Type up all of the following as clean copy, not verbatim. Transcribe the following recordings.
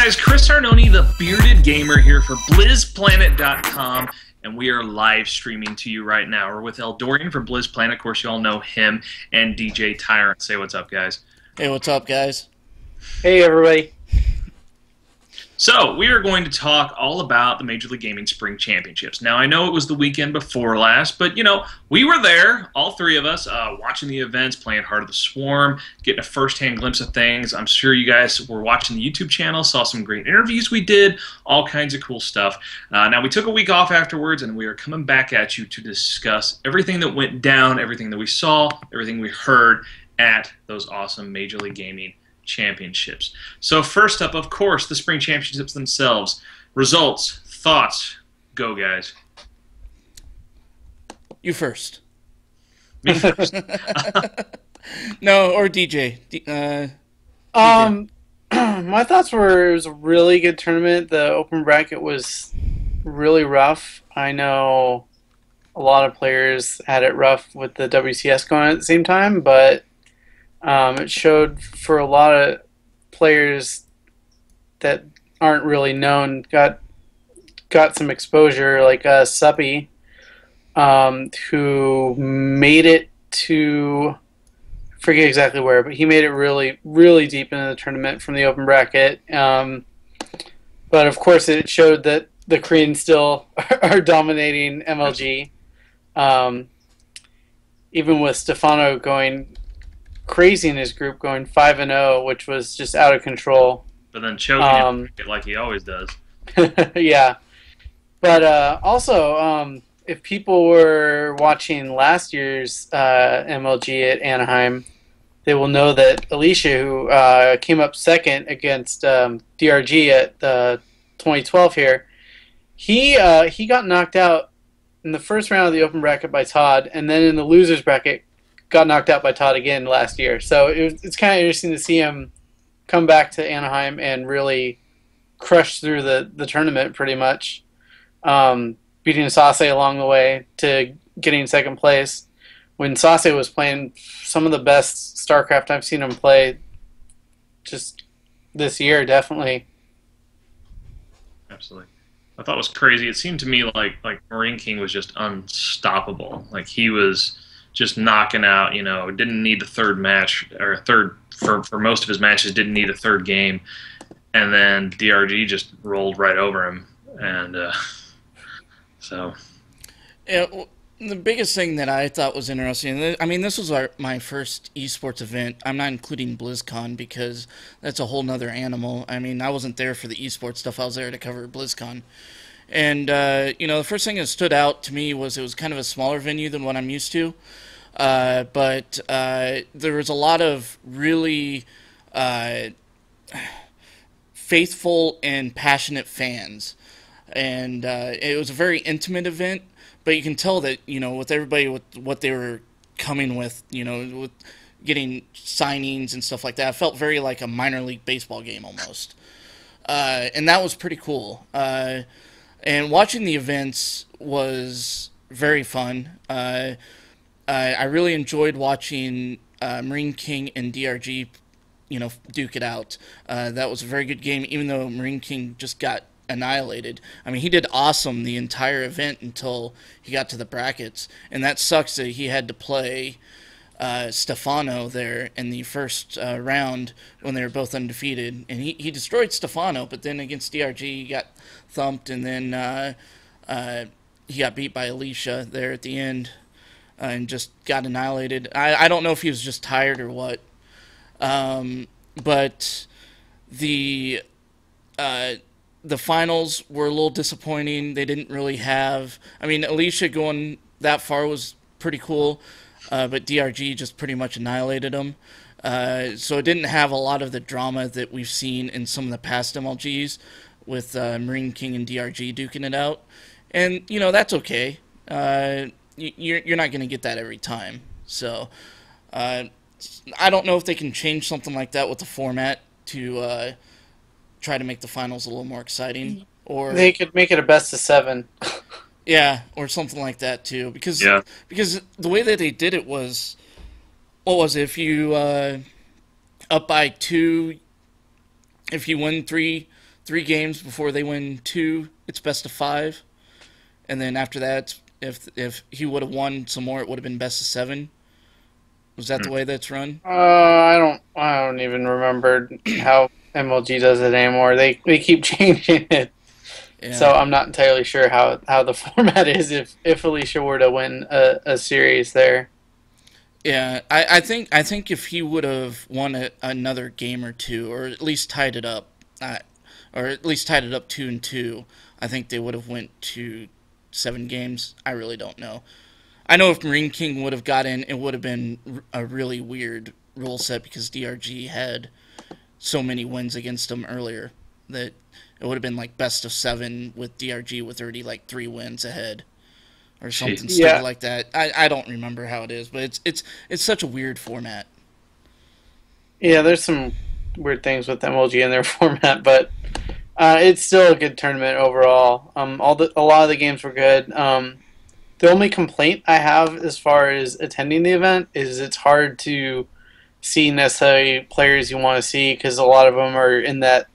guys, Chris Arnone, the Bearded Gamer here for Blizzplanet.com, and we are live streaming to you right now. We're with Eldorian from Blizzplanet. Of course, you all know him, and DJ Tyrant. Say what's up, guys. Hey, what's up, guys? Hey, everybody. So, we are going to talk all about the Major League Gaming Spring Championships. Now, I know it was the weekend before last, but, you know, we were there, all three of us, watching the events, playing Heart of the Swarm, getting a first-hand glimpse of things. I'm sure you guys were watching the YouTube channel, saw some great interviews we did, all kinds of cool stuff. Now, we took a week off afterwards, and we are coming back at you to discuss everything that went down, everything that we saw, everything we heard at those awesome Major League Gaming Championships. So first up, of course, the Spring Championships themselves. Results, thoughts, go, guys. You first. Me first. No, or DJ. DJ. My thoughts were it was a really good tournament. The open bracket was really rough. I know a lot of players had it rough with the WCS going on at the same time, but it showed for a lot of players that aren't really known got some exposure, like Suppy, who made it to, I forget exactly where, but he made it really, really deep into the tournament from the open bracket. But of course, it showed that the Koreans still are dominating MLG, even with Stefano going crazy in his group, going 5-0, which was just out of control. But then choking it like he always does. Yeah. But also, if people were watching last year's MLG at Anaheim, they will know that Alicia, who came up second against DRG at 2012 here, he got knocked out in the first round of the open bracket by Todd, and then in the losers bracket got knocked out by Todd again last year. So it's kind of interesting to see him come back to Anaheim and really crush through the tournament pretty much, beating Sase along the way to getting second place. When Sase was playing some of the best StarCraft I've seen him play just this year, definitely. Absolutely. I thought it was crazy. It seemed to me like Marine King was just unstoppable. Like he was just knocking out, you know, didn't need the third match, or for most of his matches, didn't need a third game. And then DRG just rolled right over him. And so. Yeah, well, the biggest thing that I thought was interesting, I mean, this was my first esports event. I'm not including BlizzCon because that's a whole nother animal. I mean, I wasn't there for the esports stuff. I was there to cover BlizzCon. And, you know, the first thing that stood out to me was it was kind of a smaller venue than what I'm used to. But there was a lot of really faithful and passionate fans. And it was a very intimate event, but you can tell that, you know, with everybody with what they were coming with, you know, with getting signings and stuff like that, it felt very like a minor league baseball game almost. And that was pretty cool. And watching the events was very fun. I really enjoyed watching Marine King and DRG, you know, duke it out. That was a very good game, even though Marine King just got annihilated. I mean, he did awesome the entire event until he got to the brackets, and that sucks that he had to play Stefano there in the first round when they were both undefeated, and he destroyed Stefano, but then against DRG he got thumped, and then he got beat by Alicia there at the end and just got annihilated. I don't know if he was just tired or what, but the finals were a little disappointing. They didn't really have, I mean, Alicia going that far was pretty cool, but DRG just pretty much annihilated them. So it didn't have a lot of the drama that we've seen in some of the past MLGs with Marine King and DRG duking it out. And, you know, that's okay. You're not going to get that every time. So I don't know if they can change something like that with the format to try to make the finals a little more exciting. Or they could make it a best of 7. Yeah, or something like that too. Because the way that they did it was, what was it? If you up by 2, if you win 3 3 games before they win 2, it's best of 5, and then after that, if he would have won some more, it would have been best of 7. Was that the way that's run? I don't even remember how MLG does it anymore. They keep changing it. Yeah. So I'm not entirely sure how the format is if Alicia were to win a series there. Yeah, I think if he would have won another game or two, or at least tied it up, 2-2, I think they would have went to 7 games. I really don't know. I know if Marine King would have got in, it would have been a really weird rule set because DRG had so many wins against him earlier that it would have been like best of 7 with DRG with already like 3 wins ahead or something stupid like that. I don't remember how it is, but it's such a weird format. Yeah, there's some weird things with MLG in their format, but it's still a good tournament overall. A lot of the games were good. The only complaint I have as far as attending the event is it's hard to see necessarily players you want to see because a lot of them are in that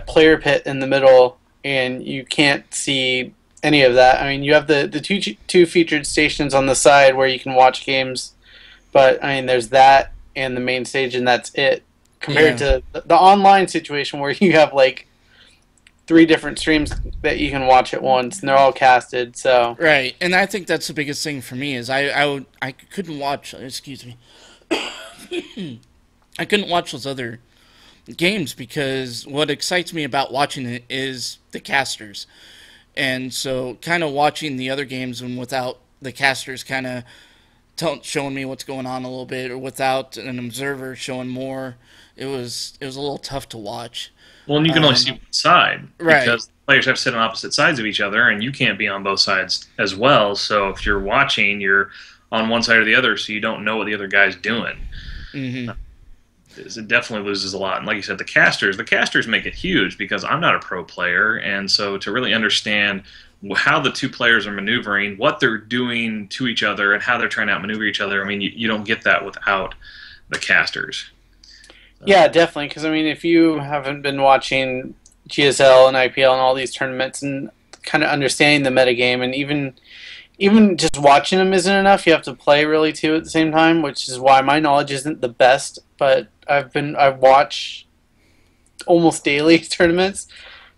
player pit in the middle, and you can't see any of that. I mean, you have the two featured stations on the side where you can watch games, but I mean, there's that and the main stage, and that's it. Compared to the online situation where you have like 3 different streams that you can watch at once, and they're all casted. So right, and I think that's the biggest thing for me is I couldn't watch. Excuse me, I couldn't watch those other games because what excites me about watching it is the casters, and so kind of watching the other games and without the casters kind of showing me what's going on a little bit, or without an observer showing more, it was a little tough to watch. Well, and you can only see one side, right? Because players have to sit on opposite sides of each other, and you can't be on both sides as well. So if you're watching, you're on one side or the other, so you don't know what the other guy's doing. Mm-hmm. It definitely loses a lot. And like you said, the casters make it huge because I'm not a pro player, and so to really understand how the 2 players are maneuvering, what they're doing to each other, and how they're trying to outmaneuver each other, I mean, you don't get that without the casters. Yeah, definitely. Because I mean, if you haven't been watching GSL and IPL and all these tournaments and kind of understanding the metagame, and even just watching them isn't enough. You have to play really too at the same time, which is why my knowledge isn't the best. But I watch almost daily tournaments.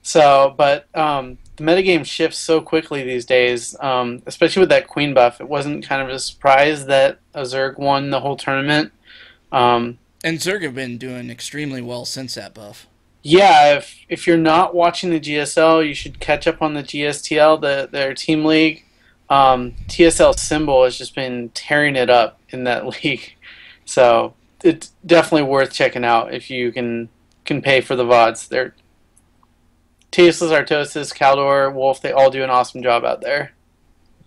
So, but the metagame shifts so quickly these days, especially with that Queen buff. It wasn't kind of a surprise that a Zerg won the whole tournament. And Zerg have been doing extremely well since that buff. Yeah, if you're not watching the GSL, you should catch up on the GSTL, their team league. TSL Symbol has just been tearing it up in that league. So it's definitely worth checking out if you can pay for the VODs. They're Tasteless, Artosis, Caldor, Wolf, they all do an awesome job out there.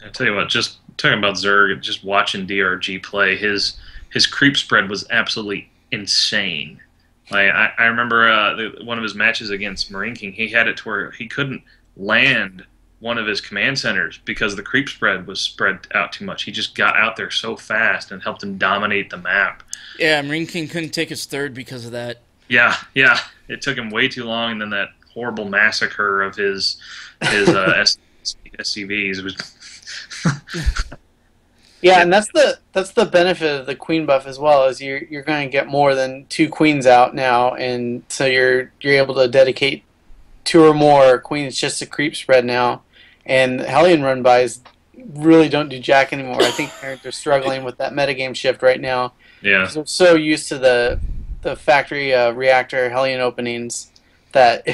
I tell you what, just talking about Zerg, just watching DRG play, his creep spread was absolutely insane. I remember one of his matches against Marine King, he had it to where he couldn't land one of his command centers because the creep spread was spread out too much. He just got out there so fast and helped him dominate the map. Yeah, Marine King couldn't take his 3rd because of that. Yeah. It took him way too long, and then that horrible massacre of his SCVs was... Yeah, and that's the benefit of the Queen buff as well, is you're going to get more than 2 queens out now, and so you're able to dedicate 2 or more queens just to creep spread now. And Hellion run bys really don't do jack anymore. I think they're struggling with that metagame shift right now. Yeah, because they're so used to the factory reactor Hellion openings that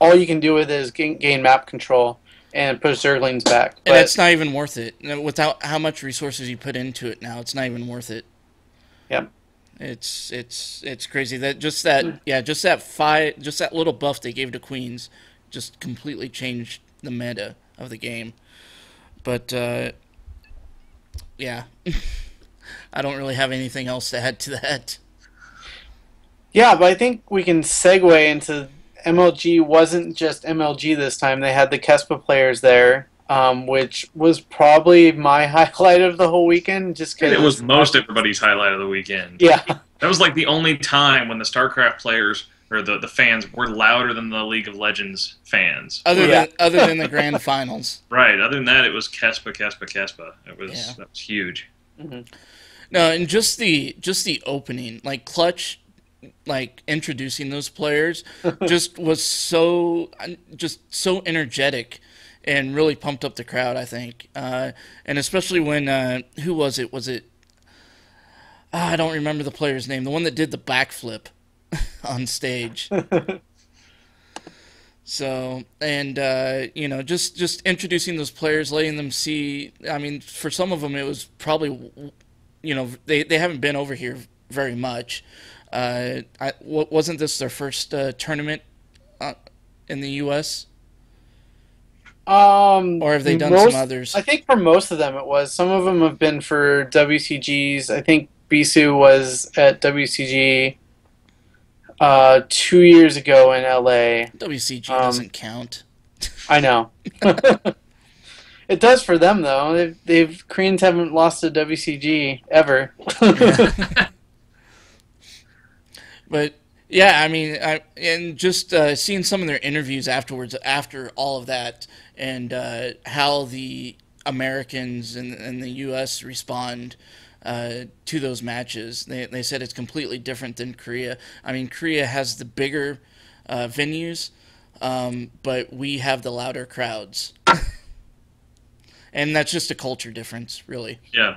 all you can do with it is gain map control and push Zerglings back. And it's not even worth it. Without how much resources you put into it now, it's not even worth it. Yep. It's crazy that that little buff they gave to Queens just completely changed the meta of the game. But yeah. I don't really have anything else to add to that. Yeah, but I think we can segue into MLG wasn't just MLG this time. They had the Kespa players there, which was probably my highlight of the whole weekend. Just because it was most everybody's highlight of the weekend. Yeah, that was like the only time when the StarCraft players or the fans were louder than the League of Legends fans. Other than the grand finals. Right. Other than that, it was Kespa, Kespa, Kespa. Yeah. That was huge. Mm-hmm. No, and just the opening, like Clutch, like introducing those players, just was so energetic, and really pumped up the crowd. I think, and especially when who was it? Was it? I don't remember the player's name. The one that did the backflip on stage. So, and just introducing those players, letting them see. I mean, for some of them, it was probably, they haven't been over here very much. Wasn't this their first tournament in the U.S.? Or have they done some others? I think for most of them it was. Some of them have been for WCGs. I think Bisu was at WCG 2 years ago in LA. WCG doesn't count. I know. It does for them though. Koreans haven't lost to WCG ever. But yeah, I mean, and just seeing some of their interviews afterwards, after all of that, and how the Americans and the U.S. respond to those matches. They said it's completely different than Korea. I mean, Korea has the bigger venues, but we have the louder crowds. And that's just a culture difference, really. Yeah.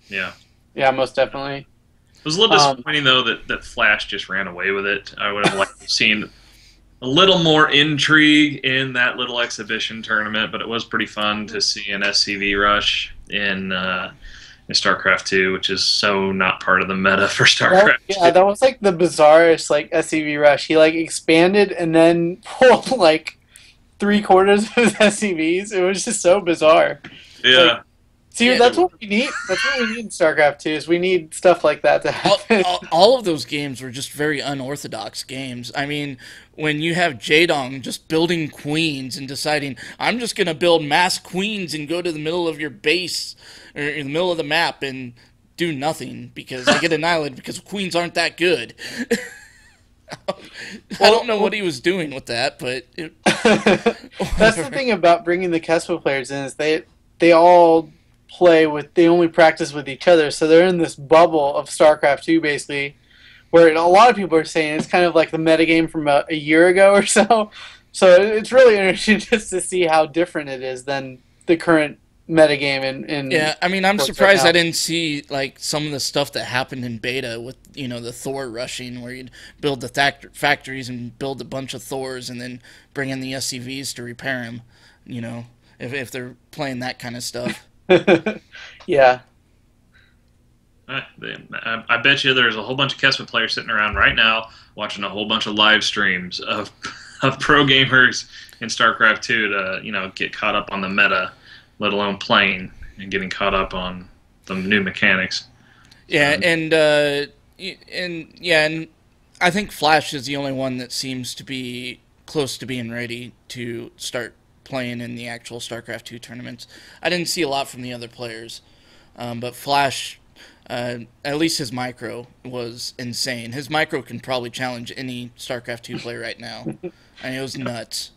Yeah, most definitely. It was a little disappointing, though, that Flash just ran away with it. I would have liked to have seen a little more intrigue in that little exhibition tournament, but it was pretty fun to see an SCV rush in StarCraft 2, which is so not part of the meta for StarCraft 2. Yeah, that was like the bizarrest like SCV rush. He like expanded and then pulled like 3/4 of his SCVs. It was just so bizarre. Yeah. Like, see, that's what we need. That's what we need in StarCraft 2. Is we need stuff like that to happen. All of those games were just very unorthodox games. I mean, when you have Jaedong just building queens and deciding, I'm just going to build mass queens and go to the middle of your base or in the middle of the map and do nothing because I get annihilated because queens aren't that good. I don't know what he was doing with that, but that's the thing about bringing the Kespo players in is they all they only practice with each other, so they're in this bubble of StarCraft 2 basically, where a lot of people are saying it's kind of like the metagame from a year ago or so. So it's really interesting just to see how different it is than the current metagame in yeah, I mean, I'm surprised I didn't see like some of the stuff that happened in beta with the Thor rushing, where you'd build the factories and build a bunch of Thors and then bring in the SCVs to repair them. If they're playing that kind of stuff. Yeah. I bet you there's a whole bunch of Kespa players sitting around right now watching a whole bunch of live streams of pro gamers in StarCraft 2 to get caught up on the meta, let alone playing and getting caught up on the new mechanics. Yeah, and I think Flash is the only one that seems to be close to being ready to start playing in the actual StarCraft 2 tournaments. I didn't see a lot from the other players, but Flash, at least his micro was insane. His micro can probably challenge any StarCraft 2 player right now. I mean, it was nuts.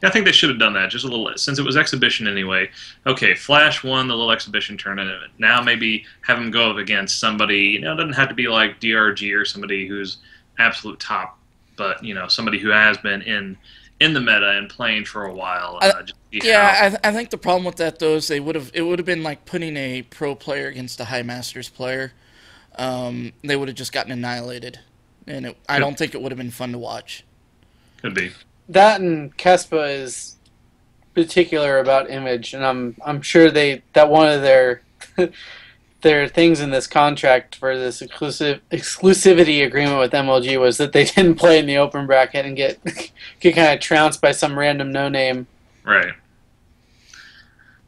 I think they should have done that just a little, since it was exhibition anyway. Okay, Flash won the little exhibition tournament. Now maybe have him go up against somebody. It doesn't have to be like DRG or somebody who's absolute top, but somebody who has been in the meta and playing for a while. I think the problem with that though is it would have been like putting a pro player against a high masters player. They would have just gotten annihilated, and I don't think it would have been fun to watch. Could be. That and Kespa is particular about image, and I'm sure that one of their their things in this contract for this exclusivity agreement with MLG was that they didn't play in the open bracket and get kind of trounced by some random no name. Right.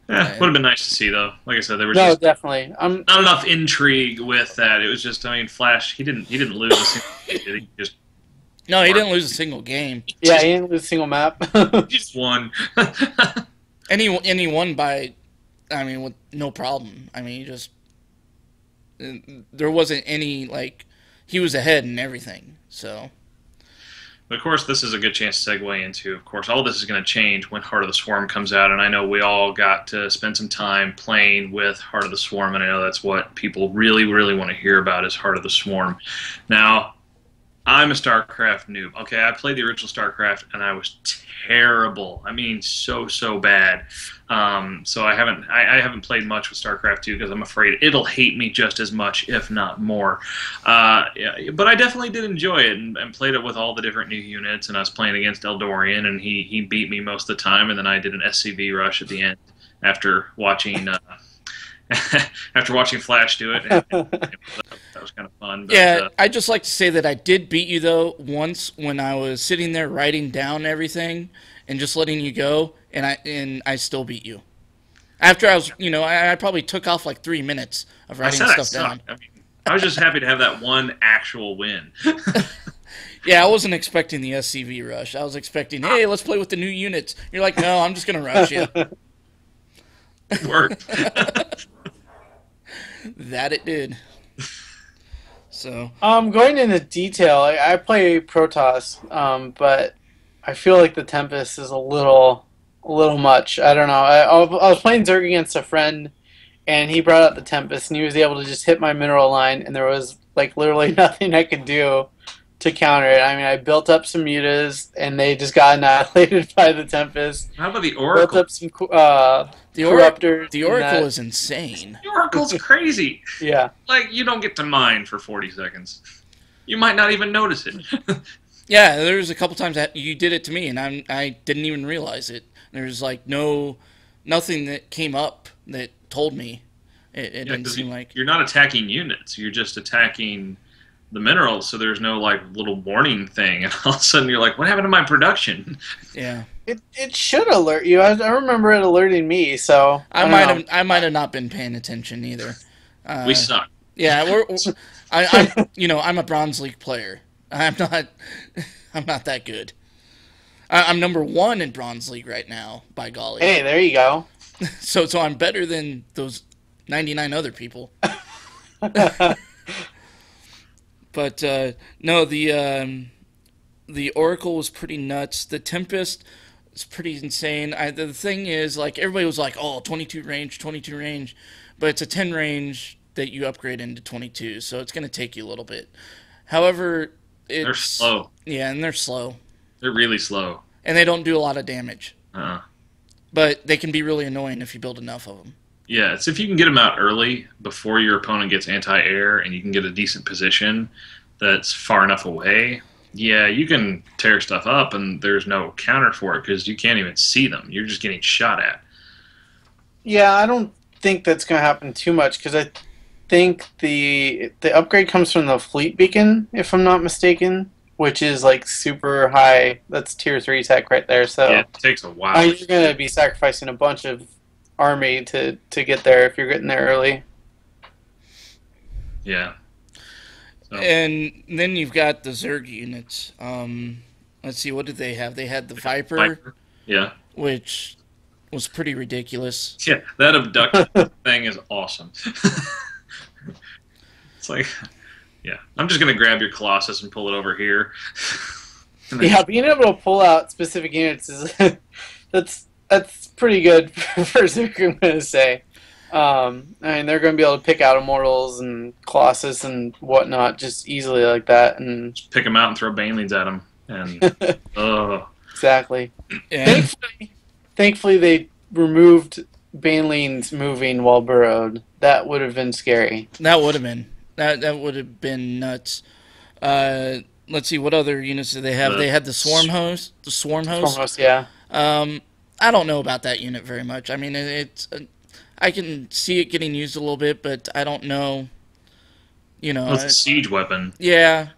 Yeah, would have been nice to see though. Like I said, there was definitely not enough intrigue with that. It was just, Flash. He didn't lose a single game. He didn't lose a single game. Yeah, he didn't lose a single map. He just won. And he won by, with no problem. He just, there wasn't any, he was ahead in everything, so. But of course, this is a good chance to segue into, of course, all this is going to change when Heart of the Swarm comes out. And I know we all got to spend some time playing with Heart of the Swarm, and I know that's what people really, really want to hear about is Heart of the Swarm. Now, I'm a StarCraft noob. Okay, I played the original StarCraft, and I was terrible. I mean, so bad. So I haven't played much with StarCraft 2 because I'm afraid it'll hate me just as much, if not more. Yeah, but I definitely did enjoy it and played it with all the different new units. And I was playing against Eldorian, and he beat me most of the time. And then I did an SCV rush at the end after watching after watching Flash do it. And that was kind of fun. But, Yeah, I'd just like to say that I did beat you, though, once when I was sitting there writing down everything and just letting you go, and I still beat you. After I was, I probably took off like 3 minutes of I writing said I stuff down. sucked. I mean, I was just happy to have that one actual win. Yeah, I wasn't expecting the SCV rush. I was expecting, hey, let's play with the new units. You're like, no, I'm just going to rush you. It worked. That it did. So, Going into detail, I play Protoss, but I feel like the Tempest is a little much. I don't know. I was playing Zerg against a friend, and he brought out the Tempest, and he was able to just hit my mineral line, and there was like literally nothing I could do to counter it. I mean, I built up some mutas, and they just got annihilated by the Tempest. How about the Built Oracle? up some corruptors. the and Oracle is insane. The Oracle's crazy. yeah. Like, you don't get to mine for 40 seconds. You might not even notice it. Yeah, there was a couple times that you did it to me, and I didn't even realize it. There's like nothing that came up that told me. It Yeah, didn't 'cause seem like. you're not attacking units. You're just attacking the minerals, so there's no, like, little warning thing. And all of a sudden you're like, what happened to my production? Yeah, It should alert you. I remember it alerting me, so I don't might know. have not been paying attention either. We suck. Yeah, I'm a Bronze League player. I'm not that good. I'm number 1 in Bronze League right now, by golly. Hey, there you go. So I'm better than those 99 other people. But no, the Oracle was pretty nuts. The Tempest is pretty insane. The thing is, like, everybody was like, oh, 22 range, 22 range. But it's a 10 range that you upgrade into 22, so it's going to take you a little bit. However, They're slow. Yeah, and they're slow. They're really slow. And they don't do a lot of damage. Uh, But they can be really annoying if you build enough of them. yeah, it's if you can get them out early before your opponent gets anti-air and you can get a decent position that's far enough away, yeah, you can tear stuff up and there's no counter for it because you can't even see them. You're just getting shot at. Yeah, I don't think that's going to happen too much because I think the upgrade comes from the fleet beacon, if I'm not mistaken, which is like super high. That's tier 3 tech right there. So Yeah, it takes a while. you're going to be sacrificing a bunch of army to get there if you're getting there early. Yeah. So, And then you've got the Zerg units. Let's see, what did they have? They had the Viper, yeah. which was pretty ridiculous. Yeah, that abduction thing is awesome. It's like, yeah, I'm just going to grab your Colossus and pull it over here. And then Yeah, being able to pull out specific units is that's pretty good for Zerg, I'm going to say. I mean, they're going to be able to pick out Immortals and Colossus and whatnot just easily like that. And just pick them out and throw Banelings at them. And, exactly. And Thankfully, they removed Banelings moving while burrowed. That would have been scary. that would have been nuts. Let's see, what other units did they have? They had the Swarm Host. The Swarm Host. Almost, yeah. I don't know about that unit very much. I mean, I can see it getting used a little bit, but I don't know. it's a siege weapon. Yeah,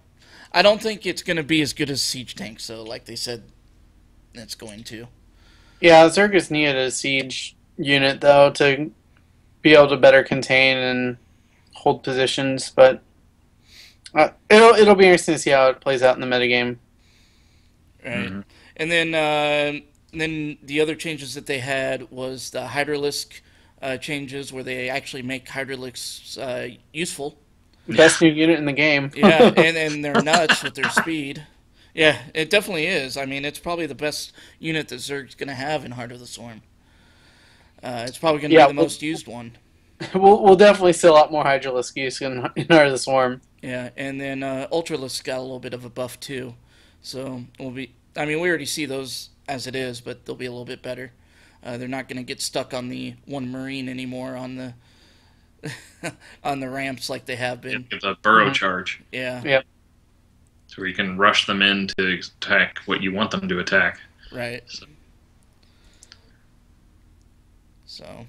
I don't think it's going to be as good as siege tanks, though. Like they said, it's going to. Yeah, Zergus needed a siege unit, though, to be able to better contain and hold positions, but it'll be interesting to see how it plays out in the metagame. Right. Mm-hmm. And then the other changes that they had was the Hydralisk changes, where they actually make Hydralisks useful. Best new unit in the game. Yeah, and they're nuts with their speed. Yeah, it definitely is. I mean, it's probably the best unit that Zerg's going to have in Heart of the Swarm. It's probably going to be Yeah, the most used one. we'll definitely see a lot more Hydralisk use in Heart of the Swarm. Yeah, and then Ultralisk got a little bit of a buff too. So we'll be. I mean, we already see those as it is, but they'll be a little bit better. They're not going to get stuck on the one Marine anymore on the on the ramps like they have been. It's a burrow charge. Yeah. Yep. So you can rush them in to attack what you want them to attack. Right. So.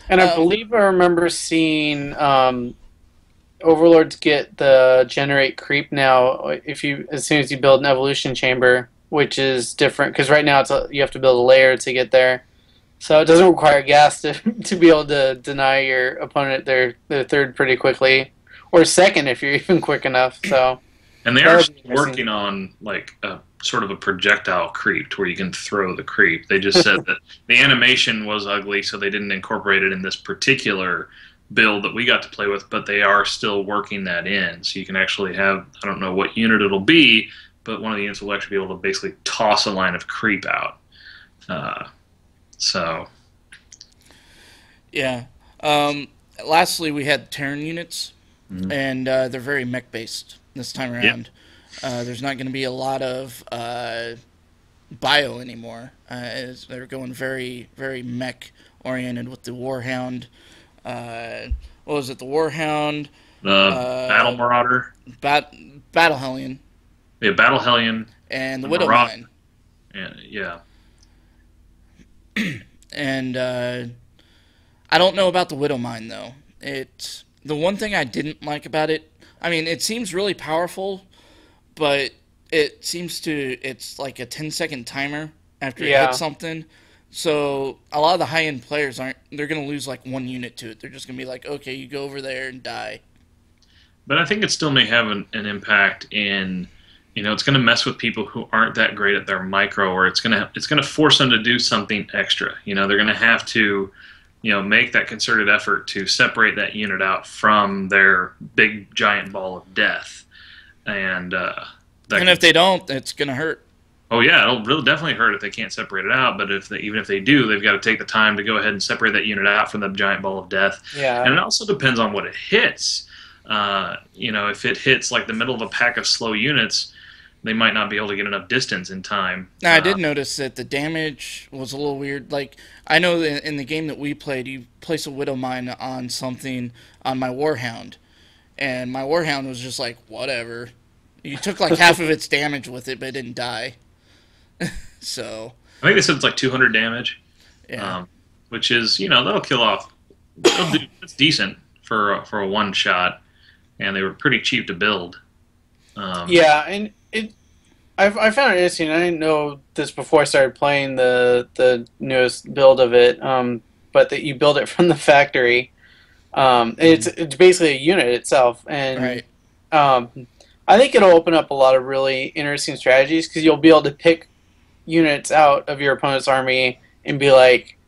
And I believe I remember seeing Overlords get the generate creep now as soon as you build an evolution chamber, which is different because right now you have to build a layer to get there. So it doesn't require gas to be able to deny your opponent their third pretty quickly, or second if you're even quick enough. So. And they are working on like a sort of a projectile creep to where you can throw the creep. They just said that the animation was ugly, so they didn't incorporate it in this particular build that we got to play with, but they are still working that in. So you can actually have, I don't know what unit it'll be, but one of the units will actually be able to basically toss a line of creep out. So. Yeah. Lastly, we had Terran units, and they're very mech-based this time around. Yep. There's not going to be a lot of bio anymore. They're going very, very mech-oriented with the Warhound. What was it? The Warhound. Battle Marauder. Battle Hellion. Yeah, Battle Hellion. And the Widowmine. Yeah. And I don't know about the Widowmine, though. The one thing I didn't like about it, I mean, it seems really powerful, but it's like a 10-second timer after you hit something. So a lot of the high-end players they're going to lose like one unit to it. They're just going to be like, okay, you go over there and die. But I think it still may have an impact in, it's going to mess with people who aren't that great at their micro, or it's going to force them to do something extra. They're going to have to, make that concerted effort to separate that unit out from their big giant ball of death. And if they don't, it's going to hurt. Oh yeah, it'll really definitely hurt if they can't separate it out. But even if they do, they've got to take the time to go ahead and separate that unit out from the giant ball of death. Yeah. And it also depends on what it hits. If it hits like the middle of a pack of slow units, they might not be able to get enough distance in time. Now, I did notice that the damage was a little weird. Like, I know that in the game that we played, you place a Widowmine on something on my Warhound, and my Warhound was just like, whatever. You took like half of its damage with it, but it didn't die. So I think they said it's like 200 damage. Yeah. Which is, that'll kill off. It's decent for a one shot, and they were pretty cheap to build. Yeah, and I found it interesting. I didn't know this before I started playing the newest build of it, but that you build it from the factory. It's basically a unit itself, and right. I think it'll open up a lot of really interesting strategies because you'll be able to pick units out of your opponent's army and be like,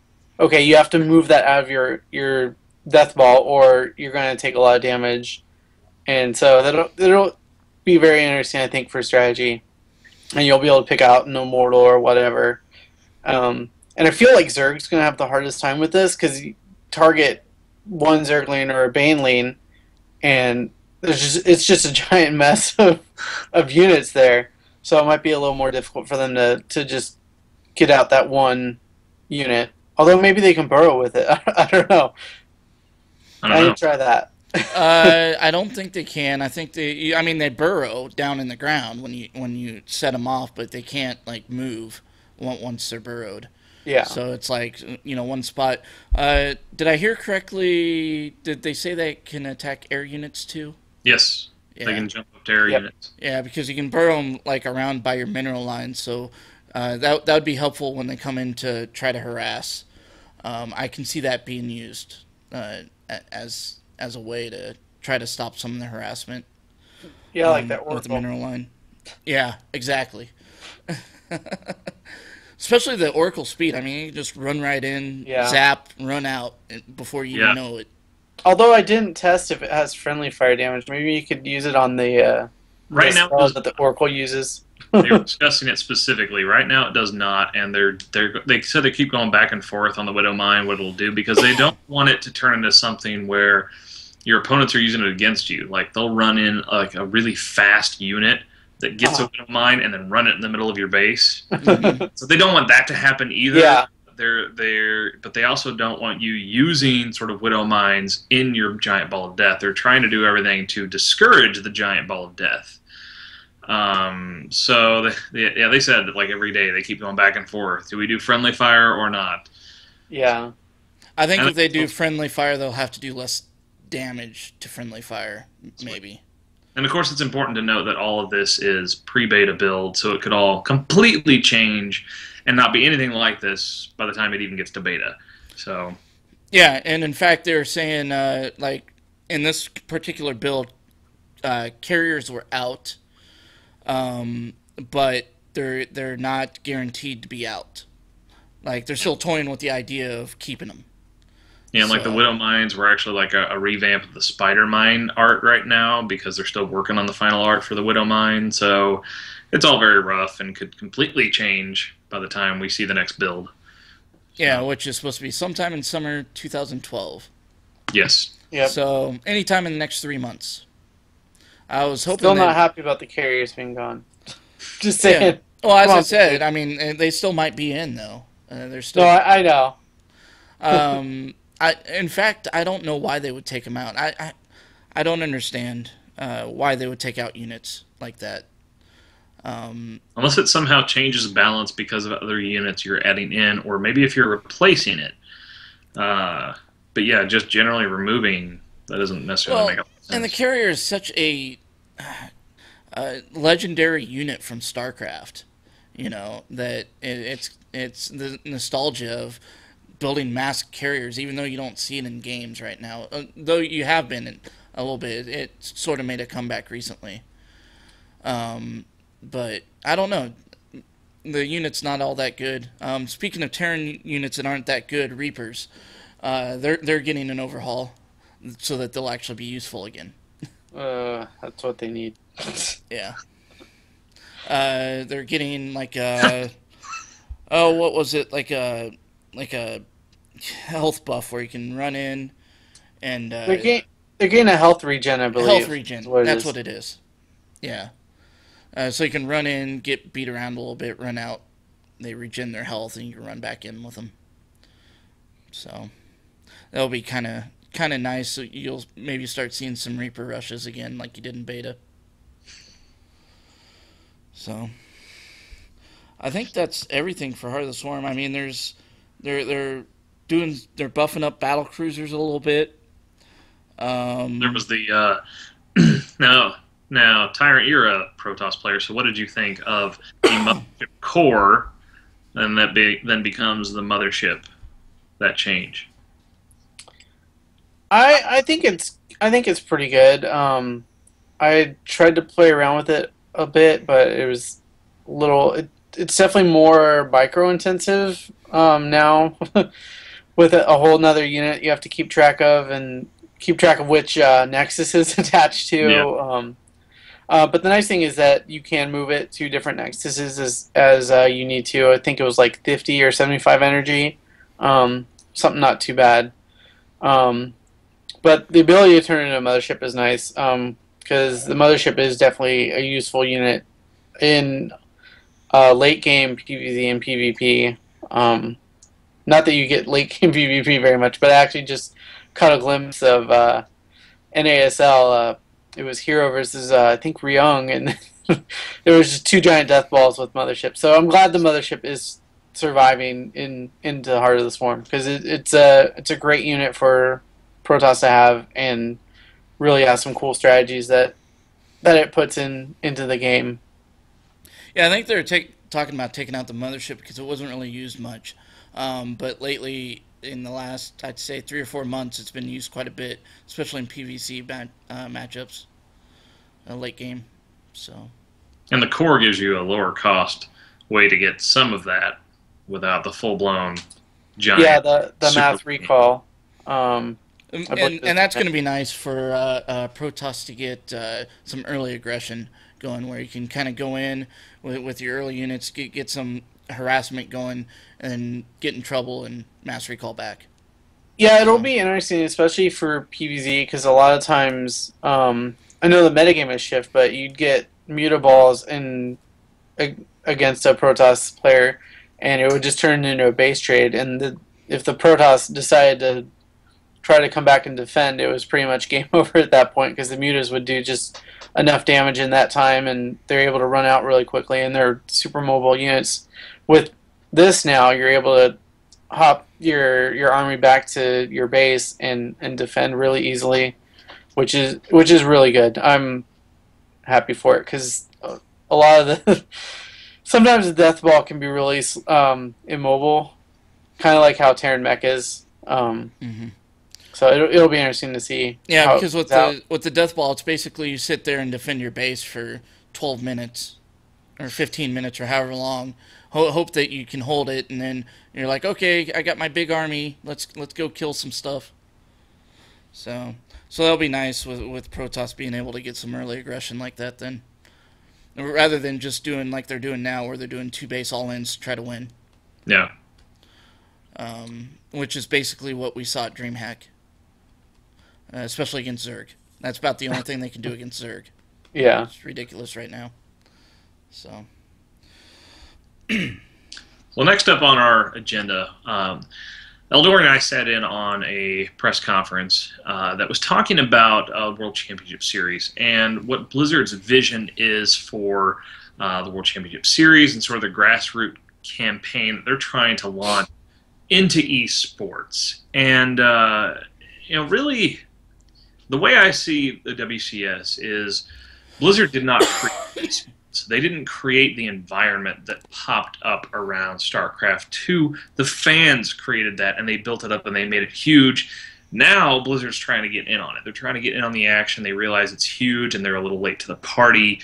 okay, you have to move that out of your death ball, or you're going to take a lot of damage, and so that'll be very interesting, I think, for strategy. And you'll be able to pick out no mortal or whatever. And I feel like Zerg's going to have the hardest time with this because you target one Zergling or a Baneling, and it's just a giant mess of units there. So it might be a little more difficult for them to just get out that one unit. Although maybe they can burrow with it. I don't know. I didn't try that. I don't think they can. I think they burrow down in the ground when you set them off, but they can't like move once they're burrowed. Yeah. So it's like one spot. Did I hear correctly? Did they say they can attack air units too? Yes. Yeah. They can jump up to air units. Yeah, because you can burrow them like around by your mineral line. So that would be helpful when they come in to try to harass. I can see that being used as a way to try to stop some of the harassment. Yeah, like that Oracle. With the mineral line. Yeah, exactly. Especially the Oracle speed. I mean, you just run right in, zap, run out before you even know it. Although I didn't test if it has friendly fire damage. Maybe you could use it on the Right the now, spell that the Oracle uses. they were discussing it specifically. Right now, it does not, and they said they keep going back and forth on the Widow Mine, what it'll do, because they don't want it to turn into something where your opponents are using it against you. Like they'll run in like a really fast unit that gets a Widow Mine and then run it in the middle of your base. So they don't want that to happen either. Yeah. But they also don't want you using sort of Widow Mines in your Giant Ball of Death. They're trying to do everything to discourage the Giant Ball of Death. So they said that like every day they keep going back and forth. Do we do friendly fire or not? Yeah. I think if they do friendly fire, they'll have to do less damage to friendly fire, maybe. And of course, it's important to note that all of this is pre-beta build, so it could all completely change and not be anything like this by the time it even gets to beta. So, yeah, and in fact, they're saying like in this particular build, carriers were out, but they're not guaranteed to be out. Like they're still toying with the idea of keeping them. yeah, and like the Widow Mines were actually like a revamp of the Spider Mine art right now because they're still working on the final art for the Widow Mine. So it's all very rough and could completely change by the time we see the next build. Yeah, which is supposed to be sometime in summer 2012. Yes. Yep. So anytime in the next 3 months. I was hoping. Still not happy about the carriers being gone. Just saying. Yeah. Well, as I said, I mean, they still might be in though. They're still. No, I know. In fact, I don't know why they would take them out. I don't understand why they would take out units like that. Unless it somehow changes balance because of other units you're adding in, or maybe if you're replacing it. But yeah, just generally removing, that doesn't necessarily make a lot of sense. And the carrier is such a legendary unit from StarCraft, you know, that it's the nostalgia of building mass carriers, even though you don't see it in games right now. Though you have been in a little bit, it sort of made a comeback recently. But I don't know. The unit's not all that good. Speaking of Terran units that aren't that good, Reapers, they're getting an overhaul so that they'll actually be useful again. That's what they need. Yeah. They're getting like a what was it, like a health buff where you can run in and they're getting a health regen, I believe. Health regen. That's what it is. Yeah. So you can run in, get beat around a little bit, run out. They regen their health, and you can run back in with them. So that'll be kind of nice. So you'll maybe start seeing some Reaper rushes again, like you did in beta. So I think that's everything for Heart of the Swarm. I mean, they're buffing up battle cruisers a little bit. There was the now Tyrant era Protoss player. So what did you think of the mothership core, and that then becomes the mothership? That change. I think it's pretty good. I tried to play around with it a bit, but it was a little. It's definitely more micro intensive now. With a whole nother unit you have to keep track of which nexus is attached to. Yeah. But the nice thing is that you can move it to different nexuses as you need to. I think it was like 50 or 75 energy. Something not too bad. But the ability to turn into a mothership is nice, because the mothership is definitely a useful unit in late game PvZ and PvP. Not that you get late game PvP very much, but I actually just caught a glimpse of NASL. It was Hero versus I think Ryung, and there was just two giant death balls with mothership. So I'm glad the mothership is surviving into the Heart of the Swarm, because it's a great unit for Protoss to have, and really has some cool strategies that it puts into the game. Yeah, I think they're talking about taking out the mothership because it wasn't really used much. But lately, in the last, I'd say 3 or 4 months, it's been used quite a bit, especially in PvC matchups, late game. So, And the core gives you a lower cost way to get some of that without the full blown giant. Yeah, the math recall. And that's going to be nice for Protoss to get some early aggression, going, where you can kind of go in with your early units, get some harassment going, and then get in trouble and mastery call back. Yeah, it'll So be interesting, especially for PvZ, because a lot of times, I know the metagame has shifted, but you'd get mutaballs in against a Protoss player, and it would just turn into a base trade. And if the Protoss decided to try to come back and defend, it was pretty much game over at that point because the mutas would do just enough damage in that time, and they're able to run out really quickly, and they're super mobile units. With this now, you're able to hop your army back to your base and defend really easily, which is really good. I'm happy for it because a lot of the sometimes the death ball can be really immobile, kind of like how Terran Mech is. mm-hmm. So it'll be interesting to see. Yeah, because with the death ball, it's basically you sit there and defend your base for 12 minutes or 15 minutes or however long. Hope that you can hold it, and then you're like, okay, I got my big army. Let's go kill some stuff. So that'll be nice with Protoss being able to get some early aggression like that. Then, rather than just doing like they're doing now, where they're doing 2 base all-ins to try to win. Yeah. Which is basically what we saw at DreamHack. Especially against Zerg. That's about the only thing they can do against Zerg. Yeah. It's ridiculous right now. So. Well, next up on our agenda, Eldor and I sat in on a press conference that was talking about World Championship Series and what Blizzard's vision is for the World Championship Series and sort of the grassroots campaign that they're trying to launch into esports. And, really, the way I see the WCS is Blizzard did not create esports. They didn't create the environment that popped up around StarCraft 2. The fans created that, and they built it up, and they made it huge. Now, Blizzard's trying to get in on it. They're trying to get in on the action. They realize it's huge, and they're a little late to the party.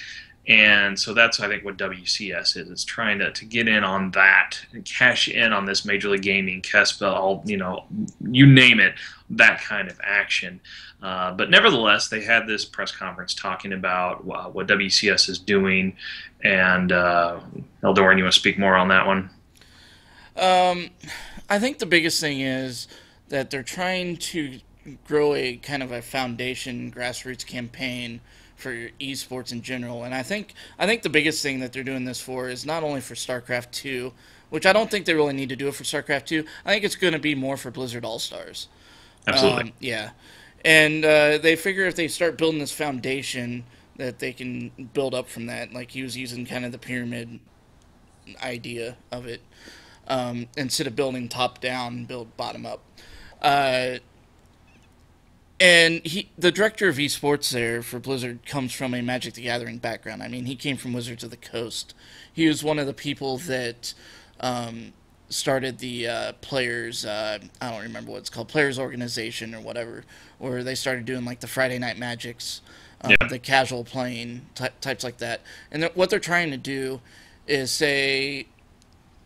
And so that's, I think, what WCS is. It's trying to get in on that and cash in on this Major League Gaming, Kespel, you name it, that kind of action. But nevertheless, they had this press conference talking about what WCS is doing. And Eldoran, you want to speak more on that one? I think the biggest thing is that they're trying to grow a kind of a foundation grassroots campaign for esports in general. And I think the biggest thing that they're doing this for is not only for StarCraft 2, which I don't think they really need to do it for StarCraft 2. I think it's going to be more for Blizzard All-Stars. Absolutely. Yeah. And they figure if they start building this foundation that they can build up from that. Like he was using kind of the pyramid idea of it. Instead of building top down, build bottom up. And the director of esports there for Blizzard comes from a Magic the Gathering background. I mean, he came from Wizards of the Coast. He was one of the people that started the players, I don't remember what it's called, Players Organization or whatever, where they started doing like the Friday Night Magics, the casual playing types like that. And what they're trying to do is say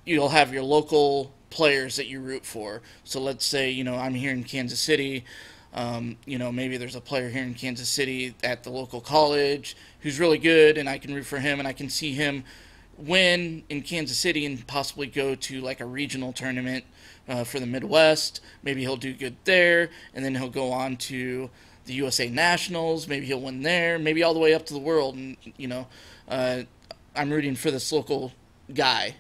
you'll have your local players that you root for. So let's say, I'm here in Kansas City. Maybe there's a player here in Kansas City at the local college who's really good, and I can root for him, and I can see him win in Kansas City and possibly go to like a regional tournament for the Midwest. Maybe he'll do good there, and then he'll go on to the USA Nationals. Maybe he'll win there, maybe all the way up to the world. And, I'm rooting for this local guy.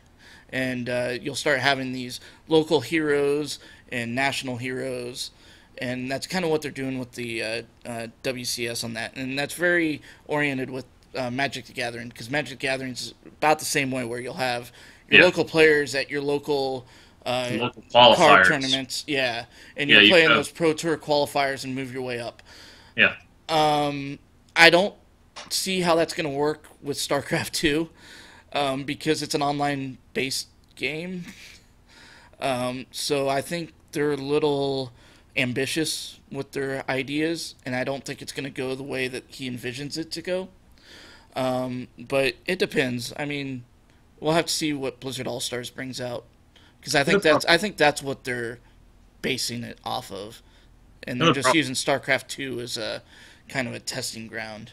And you'll start having these local heroes and national heroes. And that's kind of what they're doing with the WCS on that. And that's very oriented with Magic the Gathering, because Magic the Gathering is about the same way, where you'll have your local players at your local card tournaments. Yeah. And you'll play in those Pro Tour qualifiers and move your way up. Yeah. I don't see how that's going to work with StarCraft 2 because it's an online-based game. So I think they're a little ambitious with their ideas, and I don't think it's going to go the way that he envisions it to go. But it depends. I mean, we'll have to see what Blizzard All-Stars brings out, because I think that's what they're basing it off of, and they're just using StarCraft 2 as a kind of a testing ground.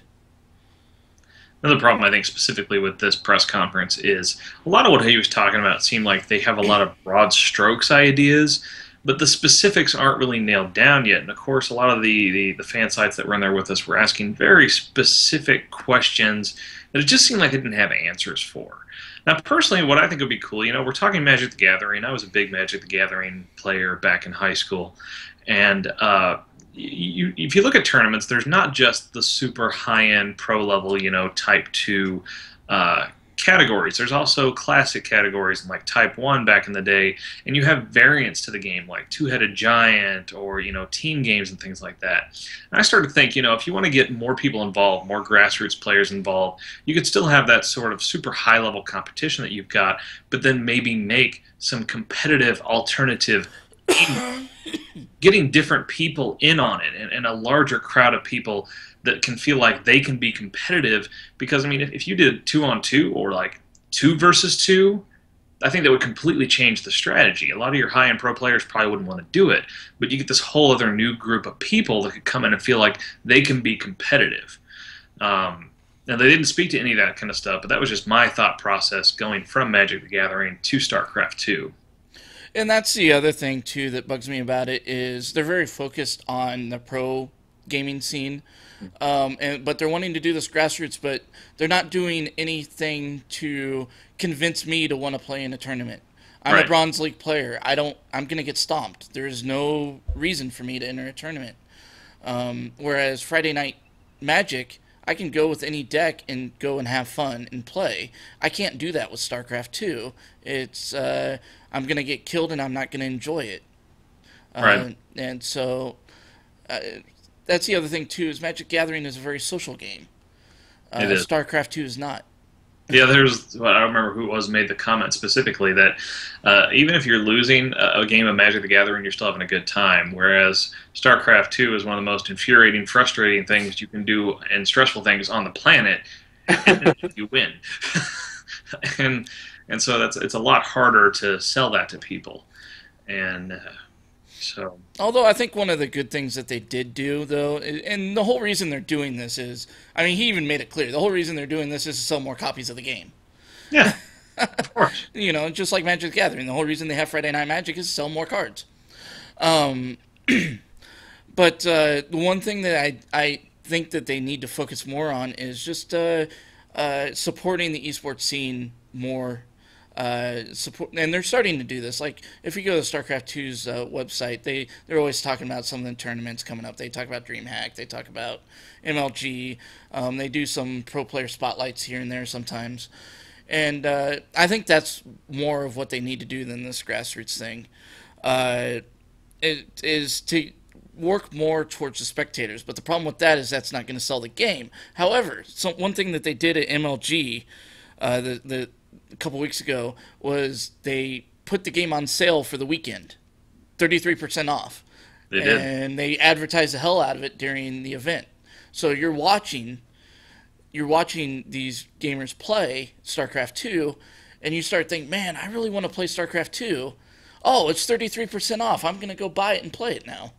Another problem I think specifically with this press conference is a lot of what he was talking about seemed like they have a lot of broad strokes ideas, but the specifics aren't really nailed down yet. And of course, a lot of the fan sites that were in there with us were asking very specific questions that it just seemed like they didn't have answers for. Now, personally, what I think would be cool, we're talking Magic the Gathering. I was a big Magic the Gathering player back in high school, and if you look at tournaments, there's not just the super high-end pro level, Type 2 categories. There's also classic categories like Type 1 back in the day, and you have variants to the game like Two-Headed Giant or, team games and things like that. And I started to think, if you want to get more people involved, more grassroots players involved, you could still have that sort of super high-level competition that you've got, but then maybe make some competitive alternative getting different people in on it and a larger crowd of people that can feel like they can be competitive. Because, if you did 2-on-2 or like 2 versus 2, I think that would completely change the strategy. A lot of your high-end pro players probably wouldn't want to do it, but you get this whole other new group of people that could come in and feel like they can be competitive. Now, they didn't speak to any of that kind of stuff, but that was just my thought process going from Magic the Gathering to StarCraft 2. And that's the other thing, too, that bugs me about it is they're very focused on the pro gaming scene, but they're wanting to do this grassroots, but they're not doing anything to convince me to want to play in a tournament. I'm Right. a Bronze League player. I'm going to get stomped. There's no reason for me to enter a tournament. Whereas Friday Night Magic, I can go with any deck and go and have fun and play. I can't do that with StarCraft 2. It's I'm going to get killed and I'm not going to enjoy it. Right. And so that's the other thing, too, is Magic Gathering is a very social game. It is. StarCraft 2 is not. Yeah, I don't remember who it was made the comment specifically that even if you're losing a game of Magic the Gathering, you're still having a good time. Whereas StarCraft 2 is one of the most infuriating, frustrating things you can do and stressful things on the planet, and you win. and so it's a lot harder to sell that to people. And so. Although I think one of the good things that they did do, though, and the whole reason they're doing this is, he even made it clear, the whole reason they're doing this is to sell more copies of the game. Yeah, of course. Just like Magic the Gathering, the whole reason they have Friday Night Magic is to sell more cards. But the one thing that I think that they need to focus more on is just supporting the esports scene more. Support, and they're starting to do this. Like, if you go to StarCraft 2's website, they're always talking about some of the tournaments coming up. They talk about DreamHack, they talk about MLG, they do some pro player spotlights here and there sometimes. And I think that's more of what they need to do than this grassroots thing. It is to work more towards the spectators, but the problem with that is that's not going to sell the game. However, one thing that they did at MLG, a couple weeks ago, was they put the game on sale for the weekend, 33% off. They did. And they advertised the hell out of it during the event. So you're watching these gamers play StarCraft 2, and you start thinking, man, I really want to play StarCraft 2. Oh, it's 33% off. I'm going to go buy it and play it now.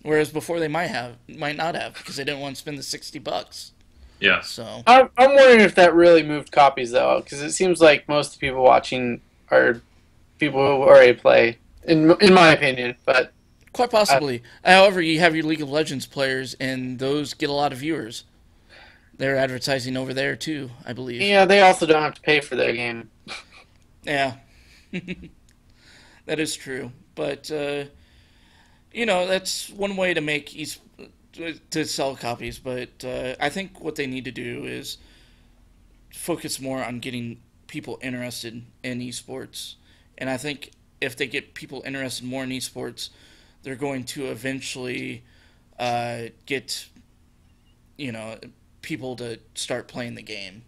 Whereas before they might not have, because they didn't want to spend the $60. Yeah. So I'm wondering if that really moved copies, though, because it seems like most of the people watching are people who already play, in my opinion. But quite possibly. However, you have your League of Legends players, and those get a lot of viewers. They're advertising over there, too, I believe. yeah, they also don't have to pay for their game. Yeah. That is true. But, that's one way to make to sell copies, but I think what they need to do is focus more on getting people interested in esports. And I think if they get people interested more in esports, they're going to eventually get, people to start playing the game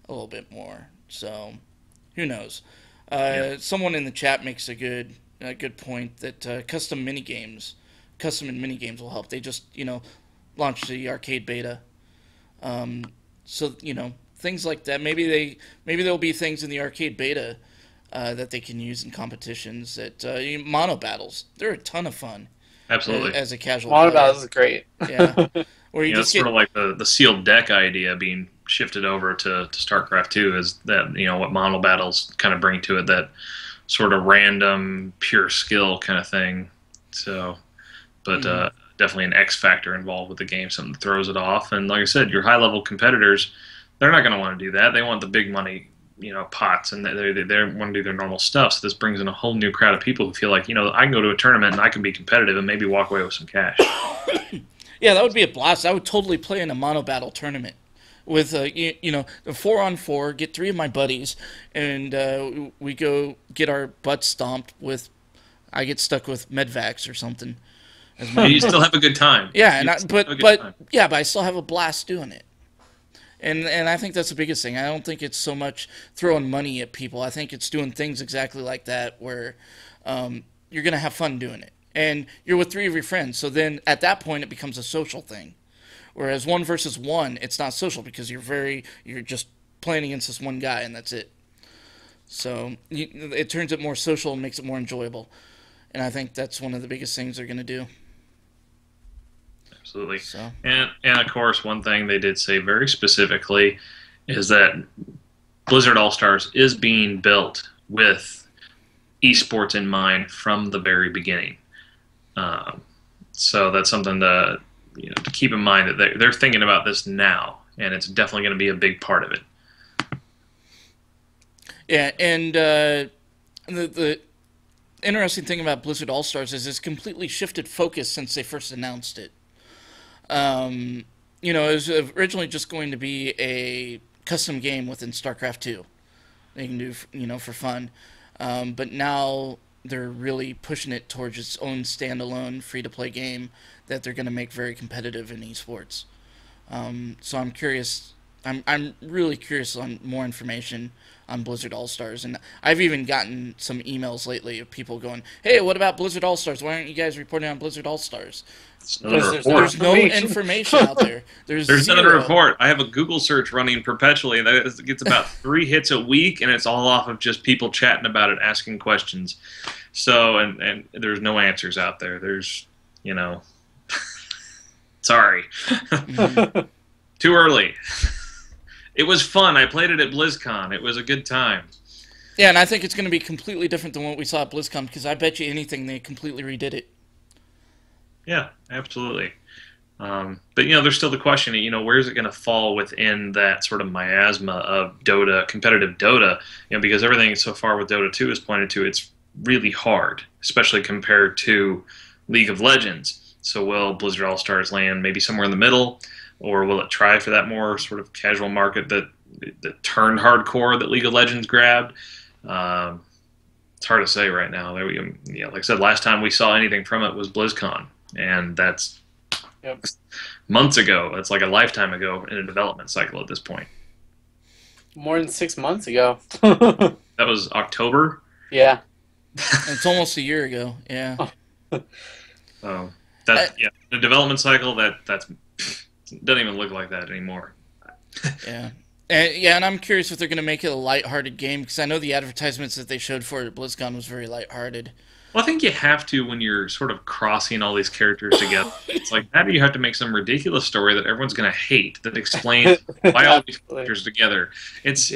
a little bit more. So, who knows? Someone in the chat makes a good point that custom and minigames will help. They just, launched the arcade beta. So, things like that. Maybe there'll be things in the arcade beta that they can use in competitions. That mono battles, they're a ton of fun. Absolutely. As a casual Mono player. battles is great. Yeah. Where you It's just sort of like the sealed deck idea being shifted over to StarCraft 2 is that what mono battles kind of bring to it, that sort of random pure skill kind of thing. So, but definitely an X factor involved with the game, something that throws it off. And like I said, your high level competitors, they're not going to want to do that. They want the big money, pots, and they want to do their normal stuff. So this brings in a whole new crowd of people who feel like, I can go to a tournament and I can be competitive and maybe walk away with some cash. Yeah, that would be a blast. I would totally play in a mono battle tournament with the 4-on-4. Get 3 of my buddies, and we go get our butts stomped with. I get stuck with Medvax or something. You still have a good time. Yeah, but I still have a blast doing it. And I think that's the biggest thing. I don't think it's so much throwing money at people. I think it's doing things exactly like that where you're going to have fun doing it. And you're with 3 of your friends. So then at that point it becomes a social thing. Whereas 1 versus 1, it's not social because you're just playing against this one guy and that's it. So it turns it more social and makes it more enjoyable. And I think that's one of the biggest things they're going to do. Absolutely. So. And of course, one thing they did say very specifically is that Blizzard All-Stars is being built with esports in mind from the very beginning. So that's something to keep in mind, that they're thinking about this now, and it's definitely going to be a big part of it. Yeah, and the interesting thing about Blizzard All-Stars is it's completely shifted focus since they first announced it. It was originally just going to be a custom game within StarCraft 2. They can do, for fun. But now they're really pushing it towards its own standalone free-to-play game that they're going to make very competitive in esports. So I'm curious. I'm really curious on more information on Blizzard All-Stars. And I've even gotten some emails lately of people going, hey, what about Blizzard All-Stars? Why aren't you guys reporting on Blizzard All-Stars? There's no information out there. There's another report. I have a Google search running perpetually. That gets about 3 hits a week, and it's all off of just people chatting about it, asking questions. So, and there's no answers out there. There's, sorry. Too early. It was fun. I played it at BlizzCon. It was a good time. Yeah, and I think it's going to be completely different than what we saw at BlizzCon, because I bet you anything they completely redid it. Yeah, absolutely. But, there's still the question, where is it going to fall within that sort of miasma of Dota, competitive Dota? Because everything so far with Dota 2 is pointed to it's really hard, especially compared to League of Legends. So will Blizzard All-Stars land maybe somewhere in the middle, or will it try for that more sort of casual market that turned hardcore that League of Legends grabbed? It's hard to say right now. Like I said, last time we saw anything from it was BlizzCon, and that's months ago. That's like a lifetime ago in a development cycle at this point. More than 6 months ago. That was October? Yeah. It's almost a year ago, yeah. Oh, the development cycle, that's doesn't even look like that anymore. Yeah. And I'm curious if they're going to make it a lighthearted game, because I know the advertisements that they showed for it at BlizzCon was very lighthearted. Well, I think you have to when you're sort of crossing all these characters together. It's like, how do you have to make some ridiculous story that everyone's going to hate that explains why all these characters together? It's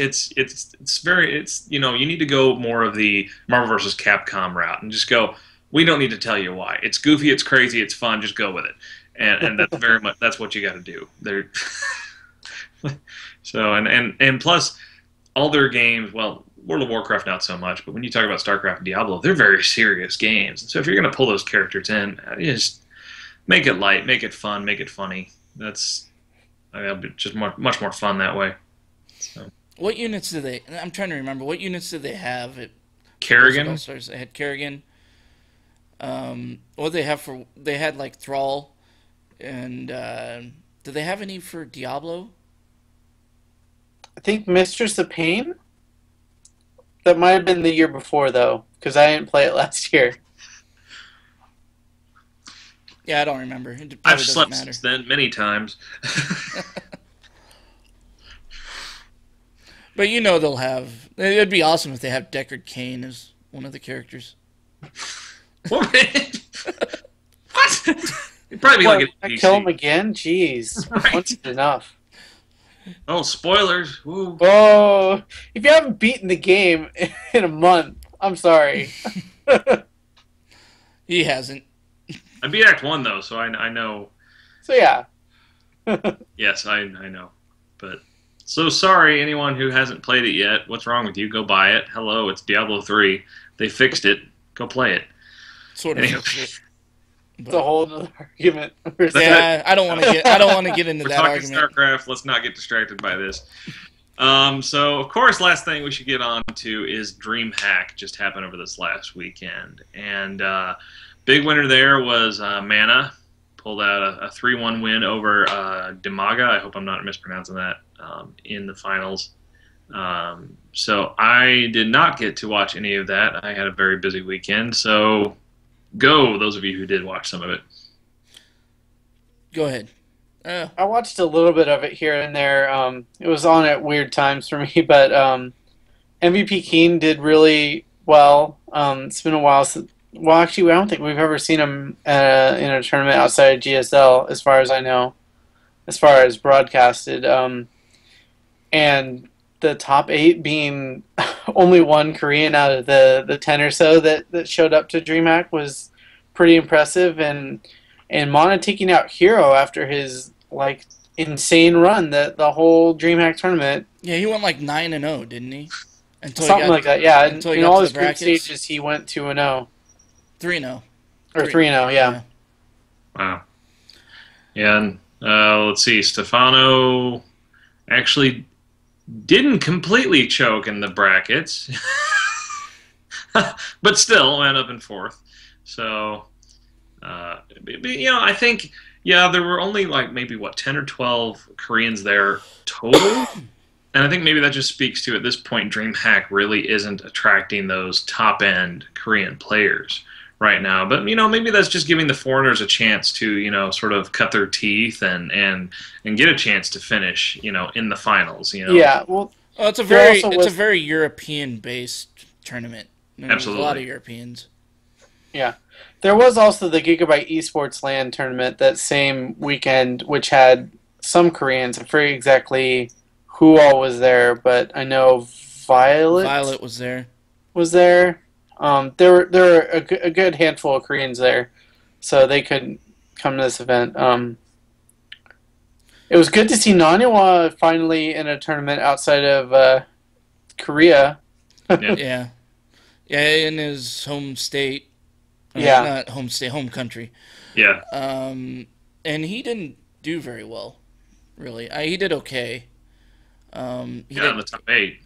very you need to go more of the Marvel vs. Capcom route and just go, we don't need to tell you why. It's goofy, it's crazy, it's fun, just go with it. And that's very much that's what you got to do. So and plus all their games, well, World of Warcraft not so much, but when you talk about StarCraft and Diablo, they're very serious games. So if you're going to pull those characters in, just make it light, make it fun, make it funny. That'll be just much more fun that way. So. What units do they? I'm trying to remember. What units did they have at Kerrigan? All-Stars? They had Kerrigan. What did they have for? They had like Thrall, and did they have any for Diablo? I think Mistress of Pain. That might have been the year before, though, because I didn't play it last year. Yeah, I don't remember. I've slept since then many times. But they'll have... It'd be awesome if they have Deckard Cain as one of the characters. What? You'd probably be like... I kill him again? Jeez. Right. Once is enough. Oh, spoilers! Woo. Oh, if you haven't beaten the game in a month, I'm sorry. He hasn't. I beat Act One though, so I know. So yeah. Yes, I know. But so sorry, anyone who hasn't played it yet. What's wrong with you? Go buy it. Hello, it's Diablo 3. They fixed it. Go play it. Sort of. Anyway. It's a whole other argument. Yeah, I don't want to get. I don't want to get into We're that talking argument. StarCraft. Let's not get distracted by this. So, of course, last thing we should get on to is DreamHack. Just happened over this last weekend. And big winner there was Mana. Pulled out a 3-1 win over Dimaga. I hope I'm not mispronouncing that in the finals. So I did not get to watch any of that. I had a very busy weekend. So go, those of you who did watch some of it. Go ahead. I watched a little bit of it here and there. It was on at weird times for me, but MVP Keen did really well. It's been a while since. Well, actually, I don't think we've ever seen him in a tournament outside of GSL, as far as I know, as far as broadcasted. And the top 8 being only one Korean out of the 10 or so that showed up to DreamHack was pretty impressive. And Mana taking out Hero after his like insane run the whole DreamHack tournament. Yeah, he went like 9-0, didn't he? Until Something like that, yeah. And until he in got all to his the group brackets. stages, he went 2-0. 3-0. Or 3-0, yeah. Wow. Yeah, and let's see. Stefano actually didn't completely choke in the brackets, but still went up in 4th. So, I think, there were only like maybe, 10 or 12 Koreans there total. And I think maybe that just speaks to, at this point, DreamHack really isn't attracting those top-end Korean players right now. But, maybe that's just giving the foreigners a chance to, sort of cut their teeth and get a chance to finish, in the finals, Yeah, well, it's a there also was- very European-based tournament. There's Absolutely. a lot of Europeans. yeah. There was also the Gigabyte Esports LAN tournament that same weekend, which had some Koreans. I forget exactly who all was there, but I know Violet was there. was there. There were a good handful of Koreans there, so they could come to this event. It was good to see Naniwa finally in a tournament outside of Korea. Yeah. Yeah, in his home state. Yeah. Not home state, home country. Yeah. And he didn't do very well, really. He did okay. He In did, the top 8.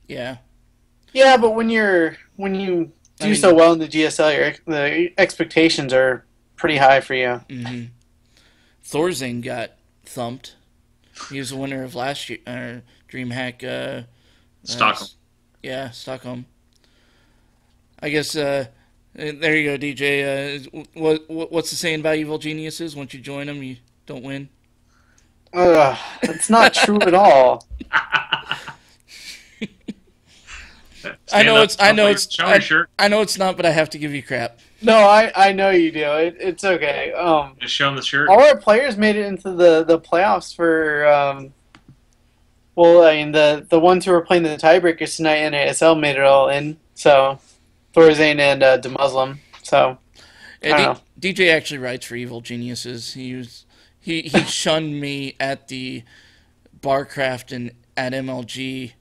yeah. Yeah, but when you do so well in the GSL, the expectations are pretty high for you. Mm-hmm. Thorzane got thumped. He was the winner of last year, DreamHack. Stockholm. Yeah, Stockholm. I guess. There you go, DJ. What's the saying about evil geniuses? Once you join them, you don't win. That's not true at all. I know it's shirt. I know it's not, but I have to give you crap. No, I know you do. It's okay. Just show them the shirt. All our players made it into the playoffs for. Well, I mean the ones who were playing the tiebreakers tonight in ASL made it all in. So, Thorzane and DeMuslim. So, I don't know. DJ actually writes for Evil Geniuses. He shunned me at the Barcraft and at MLG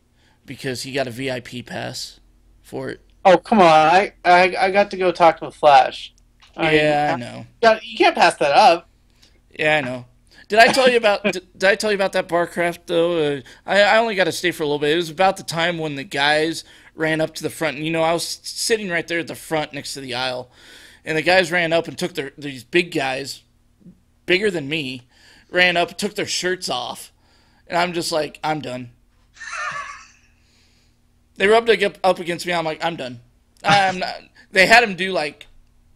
because he got a VIP pass for it. Oh, come on! I got to go talk with Flash. I know. You can't pass that up. Yeah, I know. Did I tell you about that Barcraft though? I only got to stay for a little bit. It was about the time when the guys ran up to the front. And, I was sitting right there at the front next to the aisle, and the guys ran up and took these big guys, bigger than me, ran up, took their shirts off, and I'm just like, I'm done. They rubbed up against me. I'm like, I'm done. I'm not. They had him do like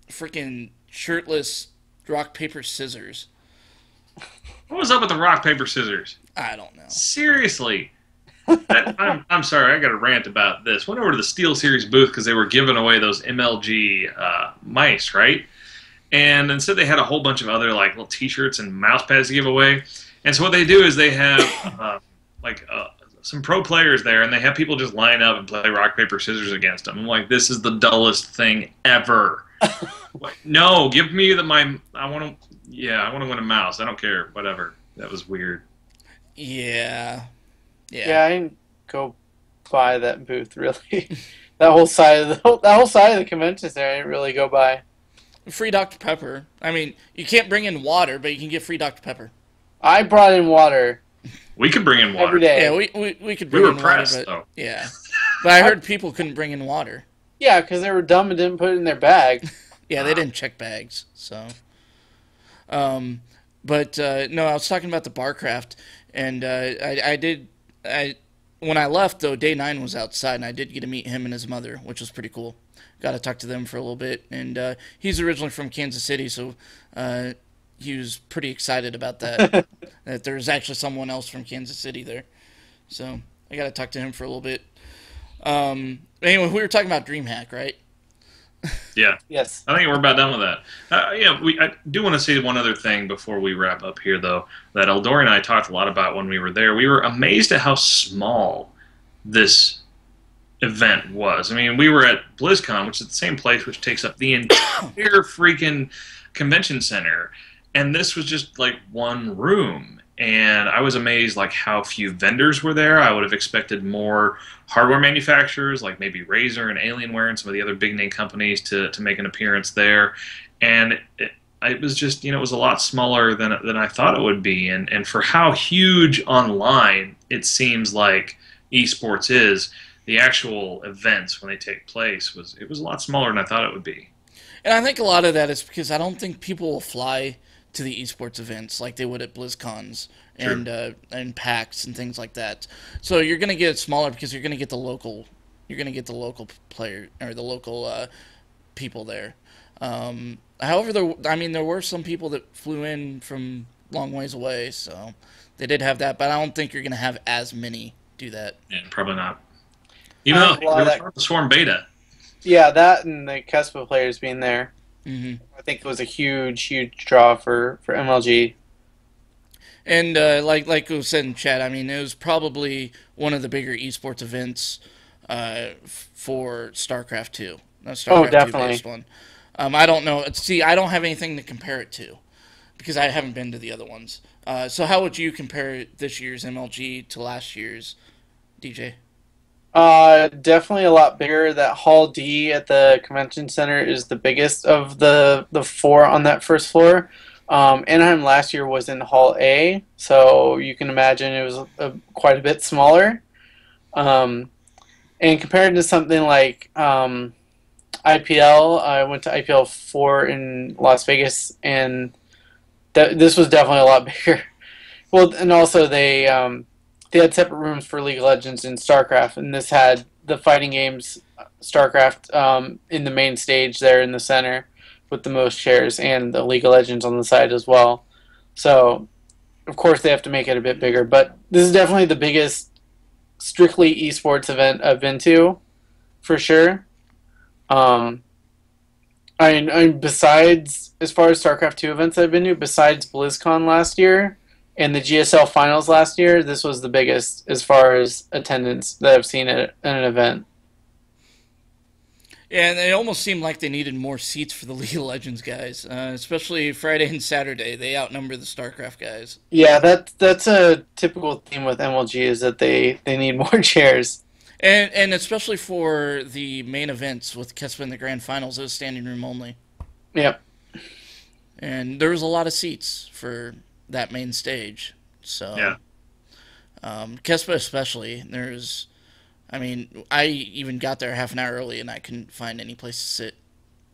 freaking shirtless rock paper scissors. What was up with the rock paper scissors? I don't know. Seriously. I'm sorry, I got to rant about this. Went over to the Steel Series booth because they were giving away those MLG mice, right? And instead they had a whole bunch of other like little T-shirts and mouse pads to give away. And so what they do is they have like some pro players there, and they have people just line up and play rock paper scissors against them. I'm like, this is the dullest thing ever. Like, no, give me my. I want to. Yeah, I want to win a mouse. I don't care. Whatever. That was weird. Yeah. Yeah. Yeah, I didn't go by that booth really. That whole side of the convention center, I didn't really go by. Free Dr. Pepper. I mean, you can't bring in water, but you can get free Dr. Pepper. I brought in water We could bring in water every day. Yeah, we could We bring were in pressed, water, but though. yeah. But I heard people couldn't bring in water. Yeah, because they were dumb and didn't put it in their bag. Yeah, they didn't check bags, so. But no, I was talking about the Barcraft, and when I left though, Day 9 was outside, and I did get to meet him and his mother, which was pretty cool. Got to talk to them for a little bit, and he's originally from Kansas City, so he was pretty excited about that. That there's actually someone else from Kansas City there, so I got to talk to him for a little bit. Anyway, we were talking about DreamHack, right? Yeah. Yes. I think we're about done with that. I do want to say one other thing before we wrap up here, though, that Eldor and I talked a lot about when we were there. We were amazed at how small this event was. I mean, we were at BlizzCon, which is the same place, which takes up the entire freaking convention center, and this was just like one room. And I was amazed like how few vendors were there. I would have expected more hardware manufacturers like maybe Razer and Alienware and some of the other big name companies to make an appearance there. And it was just, it was a lot smaller than I thought it would be. And for how huge online it seems like esports is, the actual events when they take place it was a lot smaller than I thought it would be. And I think a lot of that is because I don't think people will fly to the esports events like they would at BlizzCons and PAX and things like that. So you're going to get it smaller because you're going to get the local player or the local people there. However, there were some people that flew in from long ways away, so they did have that. But I don't think you're going to have as many do that. Yeah, probably not. Even though there was part of the Swarm beta. Yeah, that and the Kespa players being there. Mm-hmm. I think it was a huge draw for MLG. And like it was said in chat, I mean, it was probably one of the bigger esports events for StarCraft 2. StarCraft definitely. 2 based one. I don't know. See, I don't have anything to compare it to because I haven't been to the other ones. So how would you compare this year's MLG to last year's, DJ? Definitely a lot bigger. That Hall D at the convention center is the biggest of the four on that first floor. Anaheim last year was in Hall A, so you can imagine it was quite a bit smaller. And compared to something like IPL, I went to IPL 4 in Las Vegas, and this was definitely a lot bigger. Well, and also they had separate rooms for League of Legends and StarCraft, and this had the fighting games, StarCraft, in the main stage there in the center with the most chairs, and the League of Legends on the side as well. So, of course, they have to make it a bit bigger, but this is definitely the biggest strictly esports event I've been to, for sure. Besides, as far as StarCraft 2 events I've been to, besides BlizzCon last year, and the GSL finals last year, this was the biggest as far as attendance that I've seen at an event. Yeah, and it almost seemed like they needed more seats for the League of Legends guys, especially Friday and Saturday. They outnumber the StarCraft guys. Yeah, that's a typical theme with MLG is that they need more chairs. And especially for the main events with Kespa in the Grand Finals, it was standing room only. Yep. And there was a lot of seats for that main stage. So, yeah. Kespa especially, I even got there half an hour early and I couldn't find any place to sit.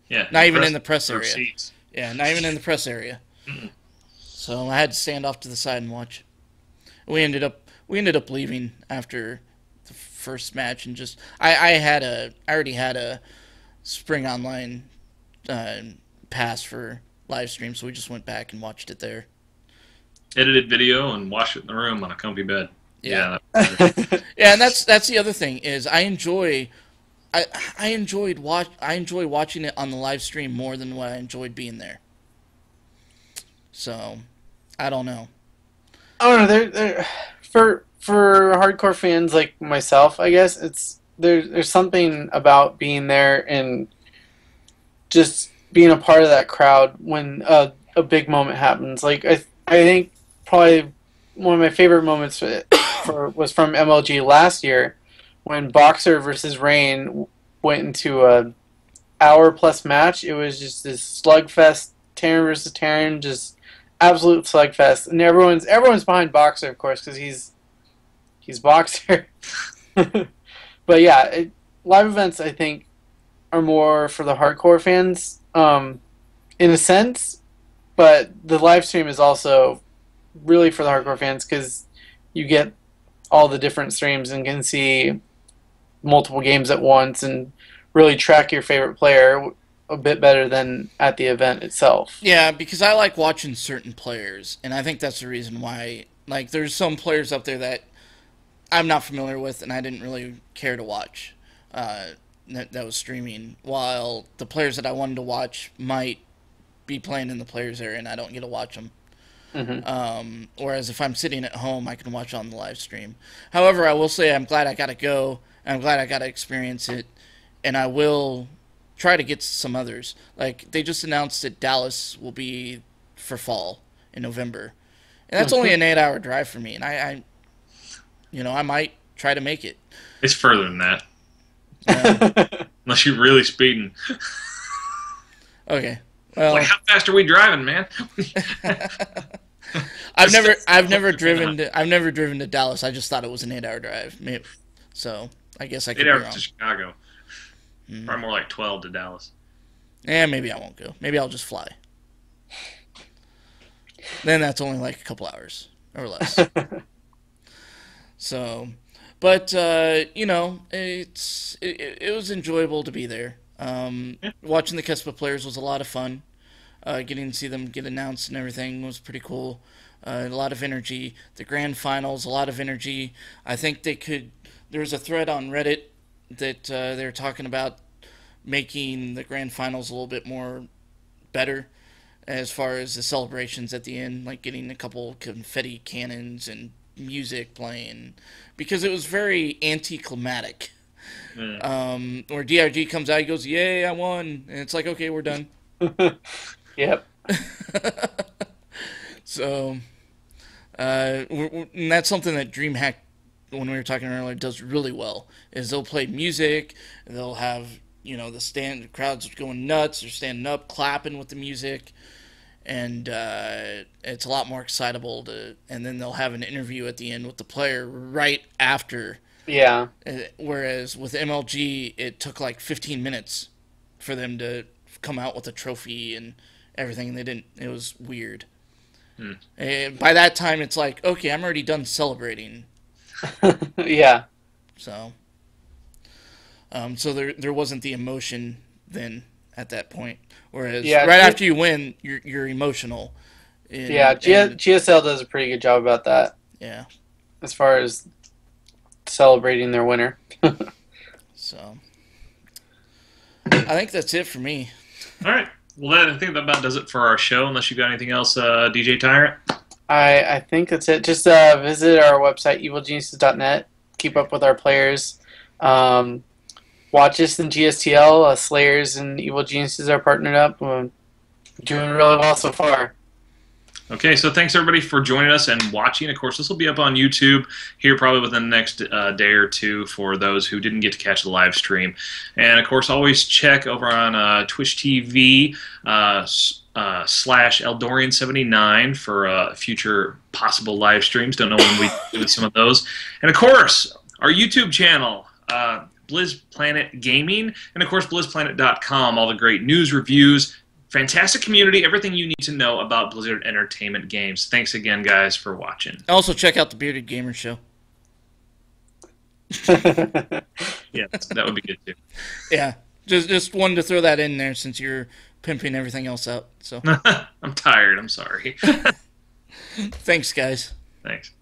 Yeah. Not even in the press area. Seats. Yeah, not even in the press area. So I had to stand off to the side and watch. We ended up leaving after the first match and just I already had a Spring Online pass for live stream, so we just went back and watched it there. Edited video and watched it in the room on a comfy bed. Yeah. Yeah, and that's the other thing is I enjoy watching it on the live stream more than what I enjoyed being there. So, I don't know. I don't know. for hardcore fans like myself, I guess there's something about being there and just being a part of that crowd when a big moment happens. Like I think probably one of my favorite moments was from MLG last year when Boxer versus Rain went into a hour plus match. It was just this slugfest, Terran versus Terran, just absolute slugfest, and everyone's behind Boxer, of course, because he's Boxer. But yeah, live events I think are more for the hardcore fans, in a sense. But the live stream is also really for the hardcore fans because you get all the different streams and can see multiple games at once and really track your favorite player a bit better than at the event itself. Yeah, because I like watching certain players, and I think that's the reason why. Like, there's some players up there that I'm not familiar with, and I didn't really care to watch that was streaming, while the players that I wanted to watch might be playing in the players area, and I don't get to watch them. Whereas if I'm sitting at home, I can watch on the live stream. However, I will say I'm glad I got to go, and I'm glad I got to experience it, and I will try to get some others. Like, they just announced that Dallas will be for fall in November. And that's only an 8-hour drive for me, and I I might try to make it. It's further than that. Yeah. Unless you're really speeding. Okay. Well, like, how fast are we driving, man? I've never driven to Dallas. I just thought it was an 8-hour drive. So I guess I could 8 be hours wrong. to Chicago. Probably more like 12 to Dallas. Yeah, maybe I won't go. Maybe I'll just fly. Then that's only like a couple hours or less. So, but it was enjoyable to be there. Watching the Kespa players was a lot of fun. Getting to see them get announced and everything was pretty cool. A lot of energy. The grand finals, a lot of energy. I think there was a thread on Reddit that they were talking about making the grand finals a little bit more better as far as the celebrations at the end, like getting a couple confetti cannons and music playing, because it was very anticlimactic. Where DRG comes out, he goes, "Yay, I won!" and it's like, okay, we're done. Yep. So, and that's something that DreamHack, when we were talking earlier, does really well. Is they'll play music, they'll have the crowds going nuts, they're standing up, clapping with the music, and it's a lot more excitable and then they'll have an interview at the end with the player right after. Yeah. Whereas with MLG, it took like 15 minutes for them to come out with a trophy and everything. They didn't. It was weird. And by that time, it's like, okay, I'm already done celebrating. Yeah. So there wasn't the emotion then at that point. Whereas right after you win, you're emotional. GSL does a pretty good job about that. Yeah. As far as celebrating their winner. So I think that's it for me. All right. Well, I think that about does it for our show, unless you got anything else, DJ Tyrant. I think that's it. Just visit our website, evilgeniuses.net. Keep up with our players. Watch us in GSTL. Slayers and Evil Geniuses are partnered up. We're doing really well so far. Okay, so thanks everybody for joining us and watching. Of course, this will be up on YouTube here probably within the next day or two for those who didn't get to catch the live stream. And of course, always check over on Twitch TV /Eldorian79 for future possible live streams. Don't know when we do some of those. And of course, our YouTube channel, Blizzplanet Gaming, and of course, Blizzplanet.com. All the great news, reviews, fantastic community, everything you need to know about Blizzard Entertainment games. Thanks again, guys, for watching. Also, check out the Bearded Gamer Show. Yeah, that would be good, too. Yeah, just wanted to throw that in there since you're pimping everything else out. So I'm tired. I'm sorry. Thanks, guys. Thanks.